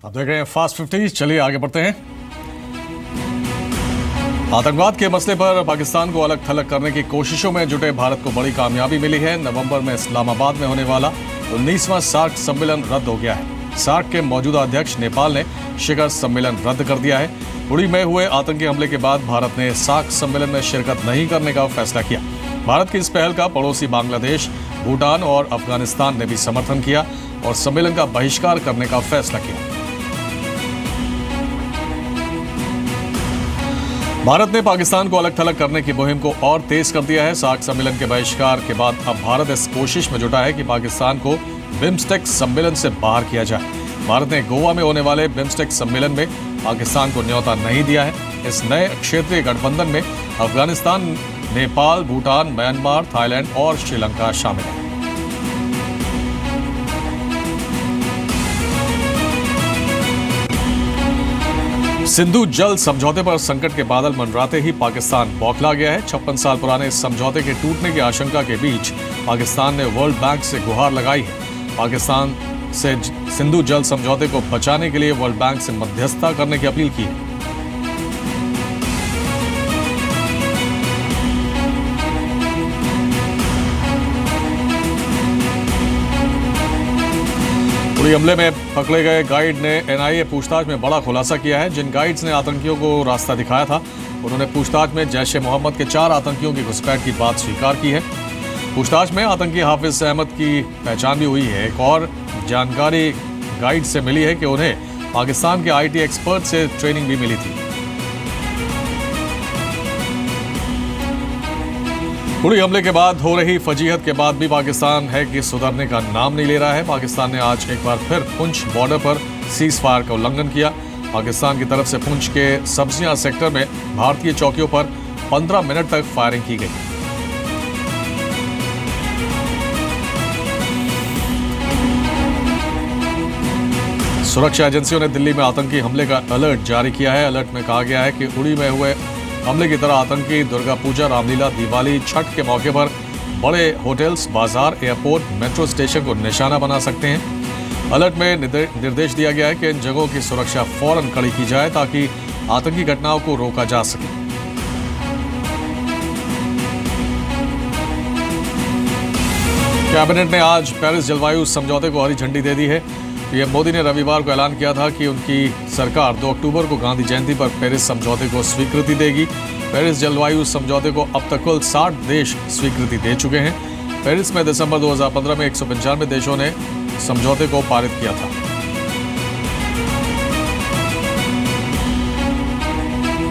अब देख रहे हैं फास्ट 50। चलिए आगे बढ़ते हैं। आतंकवाद के मसले पर पाकिस्तान को अलग थलग करने की कोशिशों में जुटे भारत को बड़ी कामयाबी मिली है। नवंबर में इस्लामाबाद में होने वाला 19वां सार्क सम्मेलन रद्द हो गया है। सार्क के मौजूदा अध्यक्ष नेपाल ने शिखर सम्मेलन रद्द कर दिया है। उड़ी में हुए आतंकी हमले के बाद भारत ने सार्क सम्मेलन में शिरकत नहीं करने का फैसला किया। भारत की इस पहल का पड़ोसी बांग्लादेश, भूटान और अफगानिस्तान ने भी समर्थन किया और सम्मेलन का बहिष्कार करने का फैसला किया। भारत ने पाकिस्तान को अलग थलग करने की मुहिम को और तेज कर दिया है। सार्क सम्मेलन के बहिष्कार के बाद अब भारत इस कोशिश में जुटा है कि पाकिस्तान को बिम्स्टेक सम्मेलन से बाहर किया जाए। भारत ने गोवा में होने वाले बिम्स्टेक सम्मेलन में पाकिस्तान को न्योता नहीं दिया है। इस नए क्षेत्रीय गठबंधन में अफगानिस्तान, नेपाल, भूटान, म्यांमार, थाईलैंड और श्रीलंका शामिल है। सिंधु जल समझौते पर संकट के बादल मंडराते ही पाकिस्तान बौखला गया है। 56 साल पुराने इस समझौते के टूटने की आशंका के बीच पाकिस्तान ने वर्ल्ड बैंक से गुहार लगाई है। पाकिस्तान से सिंधु जल समझौते को बचाने के लिए वर्ल्ड बैंक से मध्यस्थता करने की अपील की है। उड़ी हमले में पकड़े गए गाइड ने एनआईए पूछताछ में बड़ा खुलासा किया है। जिन गाइड्स ने आतंकियों को रास्ता दिखाया था, उन्होंने पूछताछ में जैश ए मोहम्मद के 4 आतंकियों की घुसपैठ की बात स्वीकार की है। पूछताछ में आतंकी हाफिज अहमद की पहचान भी हुई है। एक और जानकारी गाइड से मिली है कि उन्हें पाकिस्तान के आईटी एक्सपर्ट से ट्रेनिंग भी मिली थी। उड़ी हमले के बाद हो रही फजीहत के बाद भी पाकिस्तान है कि सुधरने का नाम नहीं ले रहा है। पाकिस्तान ने आज एक बार फिर पुंछ बॉर्डर पर सीज फायर का उल्लंघन किया। पाकिस्तान की तरफ से पुंछ के सब्जियां सेक्टर में भारतीय चौकियों पर 15 मिनट तक फायरिंग की गई। सुरक्षा एजेंसियों ने दिल्ली में आतंकी हमले का अलर्ट जारी किया है। अलर्ट में कहा गया है कि उड़ी में हुए हमले की तरह आतंकी दुर्गा पूजा, रामलीला, दिवाली, छठ के मौके पर बड़े होटल्स, बाजार, एयरपोर्ट, मेट्रो स्टेशन को निशाना बना सकते हैं। अलर्ट में निर्देश दिया गया है कि इन जगहों की सुरक्षा फौरन कड़ी की जाए ताकि आतंकी घटनाओं को रोका जा सके। कैबिनेट ने आज पेरिस जलवायु समझौते को हरी झंडी दे दी है। पीएम मोदी ने रविवार को ऐलान किया था कि उनकी सरकार 2 अक्टूबर को गांधी जयंती पर पेरिस समझौते को स्वीकृति देगी। पेरिस जलवायु समझौते को अब तक कुल 60 देश स्वीकृति दे चुके हैं। पेरिस में दिसंबर 2015 में 195 देशों ने समझौते को पारित किया था।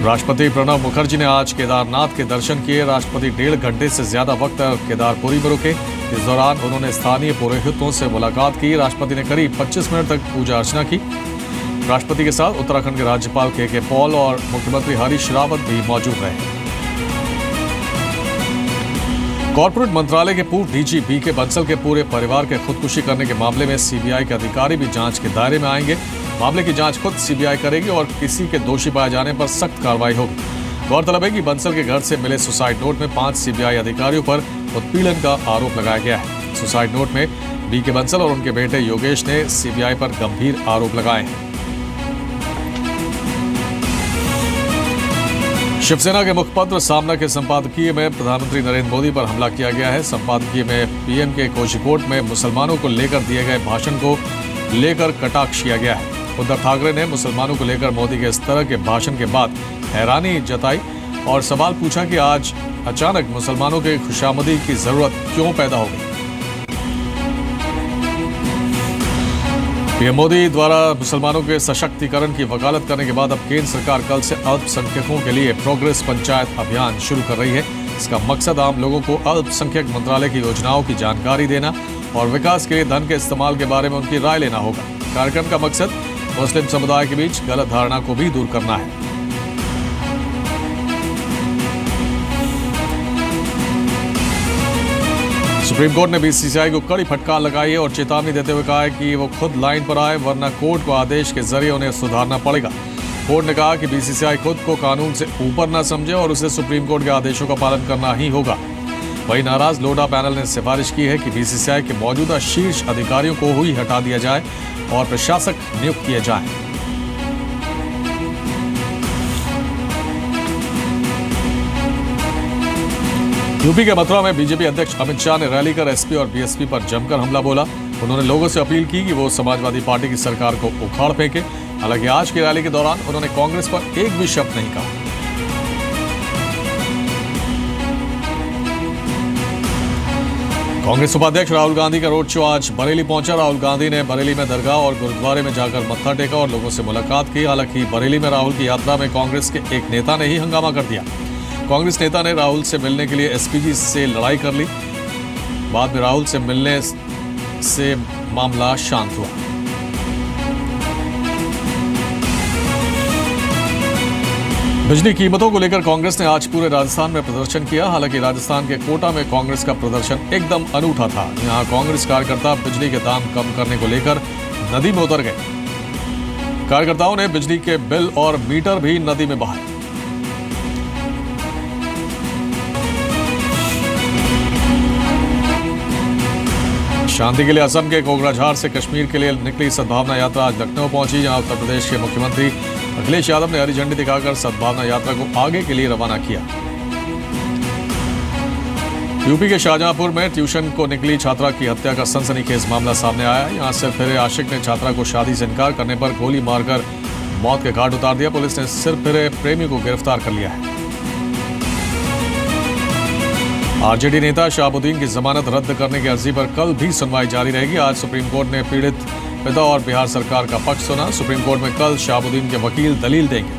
राष्ट्रपति प्रणब मुखर्जी ने आज केदारनाथ के दर्शन किए। राष्ट्रपति 1.5 घंटे से ज्यादा वक्त केदारपुरी में रुके। इस दौरान उन्होंने स्थानीय पुरोहितों से मुलाकात की। राष्ट्रपति ने करीब 25 मिनट तक पूजा अर्चना की। राष्ट्रपति के साथ उत्तराखंड के राज्यपाल के पॉल और मुख्यमंत्री हरीश रावत भी मौजूद रहे। कॉर्पोरेट मंत्रालय के पूर्व डीजी बीके बंसल के पूरे परिवार के खुदकुशी करने के मामले में सीबीआई के अधिकारी भी जांच के दायरे में आएंगे। मामले की जांच खुद सीबीआई करेगी और किसी के दोषी पाए जाने पर सख्त कार्रवाई होगी। गौरतलब है कि बंसल के घर से मिले सुसाइड नोट में 5 सीबीआई अधिकारियों पर उत्पीड़न का आरोप लगाया गया है। सुसाइड नोट में बीके बंसल और उनके बेटे योगेश ने सीबीआई पर गंभीर आरोप लगाए हैं। शिवसेना के मुखपत्र सामना के संपादकीय में प्रधानमंत्री नरेंद्र मोदी पर हमला किया गया है। संपादकीय में पीएम के कोझिकोड में मुसलमानों को लेकर दिए गए भाषण को लेकर कटाक्ष किया गया है। उद्धव ठाकरे ने मुसलमानों को लेकर मोदी के इस तरह के भाषण के बाद हैरानी जताई और सवाल पूछा कि आज अचानक मुसलमानों के खुशामदी की जरूरत क्यों पैदा हो गई। पीएम मोदी द्वारा मुसलमानों के सशक्तिकरण की वकालत करने के बाद अब केंद्र सरकार कल से अल्पसंख्यकों के लिए प्रोग्रेस पंचायत अभियान शुरू कर रही है। इसका मकसद आम लोगों को अल्पसंख्यक मंत्रालय की योजनाओं की जानकारी देना और विकास के लिए धन के इस्तेमाल के बारे में उनकी राय लेना होगा। कार्यक्रम का मकसद मुस्लिम समुदाय के बीच गलत धारणा को भी दूर करना है। सुप्रीम कोर्ट ने बीसीसीआई को कड़ी फटकार लगाई है और चेतावनी देते हुए कहा है कि वो खुद लाइन पर आए, वरना कोर्ट को आदेश के जरिए उन्हें सुधारना पड़ेगा। कोर्ट ने कहा कि बीसीसीआई खुद को कानून से ऊपर न समझे और उसे सुप्रीम कोर्ट के आदेशों का पालन करना ही होगा। वहीं नाराज लोढ़ा पैनल ने सिफारिश की है कि बीसीसीआई के मौजूदा शीर्ष अधिकारियों को ही हटा दिया जाए और प्रशासक नियुक्त किए जाएं। यूपी के मथुरा में बीजेपी अध्यक्ष अमित शाह ने रैली कर एसपी और बीएसपी पर जमकर हमला बोला। उन्होंने लोगों से अपील की कि वो समाजवादी पार्टी की सरकार को उखाड़ फेंके। हालांकि आज की रैली के दौरान उन्होंने कांग्रेस पर एक भी शब्द नहीं कहा। कांग्रेस उपाध्यक्ष राहुल गांधी का रोड शो आज बरेली पहुंचा। राहुल गांधी ने बरेली में दरगाह और गुरुद्वारे में जाकर मत्था टेका और लोगों से मुलाकात की। हालांकि बरेली में राहुल की यात्रा में कांग्रेस के एक नेता ने ही हंगामा कर दिया। कांग्रेस नेता ने राहुल से मिलने के लिए एसपीजी से लड़ाई कर ली। बाद में राहुल से मिलने से मामला शांत हुआ। बिजली कीमतों को लेकर कांग्रेस ने आज पूरे राजस्थान में प्रदर्शन किया। हालांकि राजस्थान के कोटा में कांग्रेस का प्रदर्शन एकदम अनूठा था। यहां कांग्रेस कार्यकर्ता बिजली के दाम कम करने को लेकर नदी में उतर गए। कार्यकर्ताओं ने बिजली के बिल और मीटर भी नदी में बहाए। शांति के लिए असम के कोकराझार से कश्मीर के लिए निकली सद्भावना यात्रा आज लखनऊ पहुंची। जहां उत्तर प्रदेश के मुख्यमंत्री अखिलेश यादव ने हरी झंडी दिखाकर सद्भावना यात्रा को आगे के लिए रवाना किया। यूपी के शाहजहांपुर में ट्यूशन को निकली छात्रा की हत्या का सनसनीखेज मामला सामने आया। यहां सिर फिरे आशिक ने छात्रा को शादी से इनकार करने पर गोली मारकर मौत के घाट उतार दिया। पुलिस ने सिर फिरे प्रेमी को गिरफ्तार कर लिया है। आरजेडी नेता शहाबुद्दीन की जमानत रद्द करने की अर्जी पर कल भी सुनवाई जारी रहेगी। आज सुप्रीम कोर्ट ने पीड़ित पिता और बिहार सरकार का पक्ष सुना। सुप्रीम कोर्ट में कल शहाबुद्दीन के वकील दलील देंगे।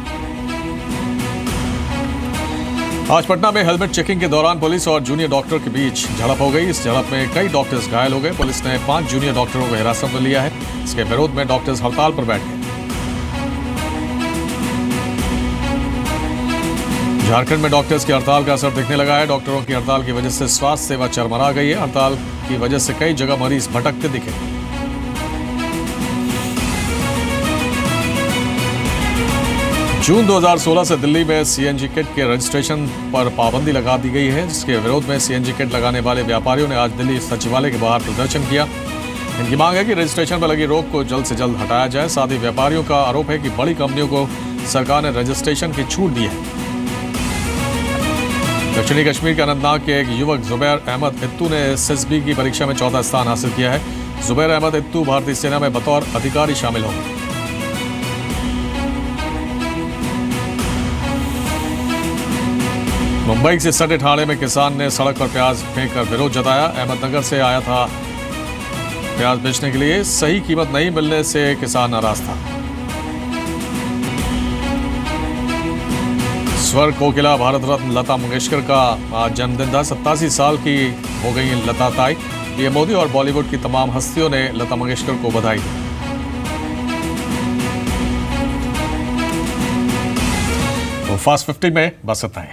आज पटना में हेलमेट चेकिंग के दौरान पुलिस और जूनियर डॉक्टर के बीच झड़प हो गई। इस झड़प में कई डॉक्टर्स घायल हो गए। पुलिस ने 5 जूनियर डॉक्टरों को हिरासत में लिया है। इसके विरोध में डॉक्टर्स हड़ताल पर बैठ गए। झारखंड में डॉक्टर्स की हड़ताल का असर दिखने लगा है। डॉक्टरों की हड़ताल की वजह से स्वास्थ्य सेवा चरमरा गई है। हड़ताल की वजह से कई जगह मरीज भटकते दिखे। जून 2016 से दिल्ली में सीएनजी किट के रजिस्ट्रेशन पर पाबंदी लगा दी गई है, जिसके विरोध में सीएनजी किट लगाने वाले व्यापारियों ने आज दिल्ली सचिवालय के बाहर प्रदर्शन किया। इनकी मांग है कि रजिस्ट्रेशन पर लगी रोक को जल्द से जल्द हटाया जाए। साथ ही व्यापारियों का आरोप है कि बड़ी कंपनियों को सरकार ने रजिस्ट्रेशन की छूट दी है। दक्षिणी कश्मीर के अनंतनाग के एक युवक जुबैर अहमद इत्तू ने एसएसबी की परीक्षा में 4था स्थान हासिल किया है। जुबैर अहमद इत्तू भारतीय सेना में बतौर अधिकारी शामिल होंगे। मुंबई से सटे ठाणे में किसान ने सड़क पर प्याज फेंककर विरोध जताया। अहमदनगर से आया था प्याज बेचने के लिए, सही कीमत नहीं मिलने से किसान नाराज था। स्वर कोकिला भारत रत्न लता मंगेशकर का आज जन्मदिन था। 87 साल की हो गई लता ताई। पीएम मोदी और बॉलीवुड की तमाम हस्तियों ने लता मंगेशकर को बधाई दी। तो फास्ट 50 में बस इतना ही।